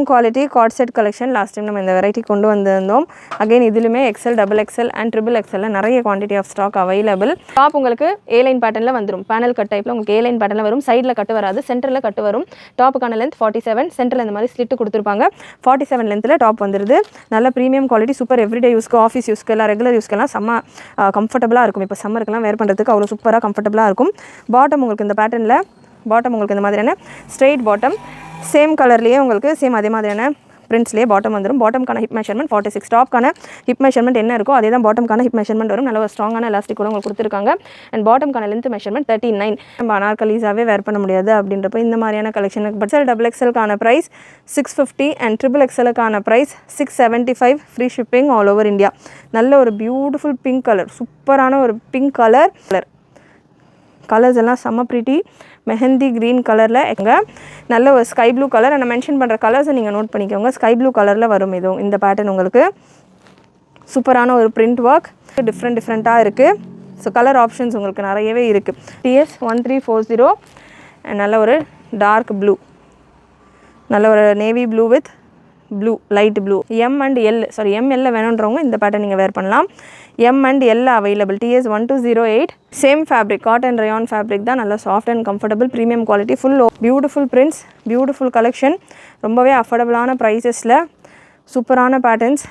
Premium quality cord set collection. Last time நம்ம இந்த variety கொண்டு வந்திருந்தோம். அகைன் இதுலையுமே XL, double XL and triple XL நிறைய quantity of stock available. Top உங்களுக்கு ஏலைன் பேட்டர்னில் வந்துடும். பேனல் கட் டைப்பில் உங்களுக்கு ஏலைன் பேட்டர்னில் வரும். சைடில் கட்டு வராது, சென்டரில் கட்டு வரும். டாப்புக்கான லென்த் 47, சென்டரில் இந்த மாதிரி ஸ்லிட்டு கொடுத்துருப்பாங்க. 47 லென்த்தில் டாப் வந்துடுது. நல்ல ப்ரீமியம் குவாலிட்டி, சூப்பர் எவ்ரிடே யூஸ்க்கு, ஆஃபீஸ் யூஸ்க்கு எல்லாம், ரெகுலர் யூஸ்க்கெல்லாம் செம்ம கம்ஃபர்டபுளாக இருக்கும். இப்போ சம்மருக்குலாம் வேர் பண்ணுறதுக்கு அவ்வளோ சூப்பராக கம்ஃபர்டபுளாக இருக்கும். பாட்டம் உங்களுக்கு இந்த பேட்டர்னில், பாட்டம் உங்களுக்கு இந்த மாதிரியான ஸ்ட்ரெயிட் பாட்டம், சேம் கலர்லேயே உங்களுக்கு சேம் அதே மாதிரியான பிரிண்ட்ஸ்லேயே பாட்டம் வந்துடும். பாட்டம்கான ஹிப் மெஷர்மெண்ட் 46. டாப்க்கான ஹிப் மெஷர்மெண்ட் என்ன இருக்கோ அதே தான் பாட்டம்கான ஹிப் மெஷர்மெண்ட் வரும். நல்ல ஒரு ஸ்ட்ராங்கான எலாஸ்டிக் கூட உங்களுக்கு கொடுத்துருக்காங்க. அண்ட் பாட்டம்கான லென்த் மெஷர்மெண்ட் 39. நம்ம அனார்கலீஸாகவே வேர் பண்ண முடியாது அப்படின்றப்ப இந்த மாதிரியான கலெக்ஷனுக்கு பட் டபுள் எக்ஸலுக்கான ப்ரைஸ் 650 அண்ட் ட்ரிபிள் எக்ஸலுக்கான price 675. Free shipping all over இந்தியா. நல்ல ஒரு பியூட்டிஃபுல் பிங்க் கலர், சூப்பரான ஒரு பிங்க் கலர். கலர்ஸ் எல்லாம் செம்ம ப்ரிட்டி. மெஹந்தி க்ரீன் கலரில் எங்கே நல்ல ஒரு ஸ்கை ப்ளூ கலர். நான் மென்ஷன் பண்ணுற கலர்ஸை நீங்கள் நோட் பண்ணிக்கோங்க. ஸ்கை ப்ளூ கலரில் வரும் இதுவும் இந்த பேட்டர்ன். உங்களுக்கு சூப்பரான ஒரு பிரிண்ட் ஒர்க், டிஃப்ரெண்ட்டாக இருக்குது. ஸோ கலர் ஆப்ஷன்ஸ் உங்களுக்கு நிறையவே இருக்குது. TS 1340 நல்ல ஒரு டார்க் ப்ளூ, நல்ல ஒரு navy blue with blue, light blue. M and L, sorry ML வேணுன்றவங்க இந்த பேட்டர்ன் நீங்கள் வேர் பண்ணலாம். M and L available. TS 1208. Same fabric, cotton rayon fabric தான். நல்லா soft and comfortable, premium quality, full beautiful prints, beautiful collection, ரொம்பவே அஃபோர்டபுளான ப்ரைஸஸில் சூப்பரான patterns.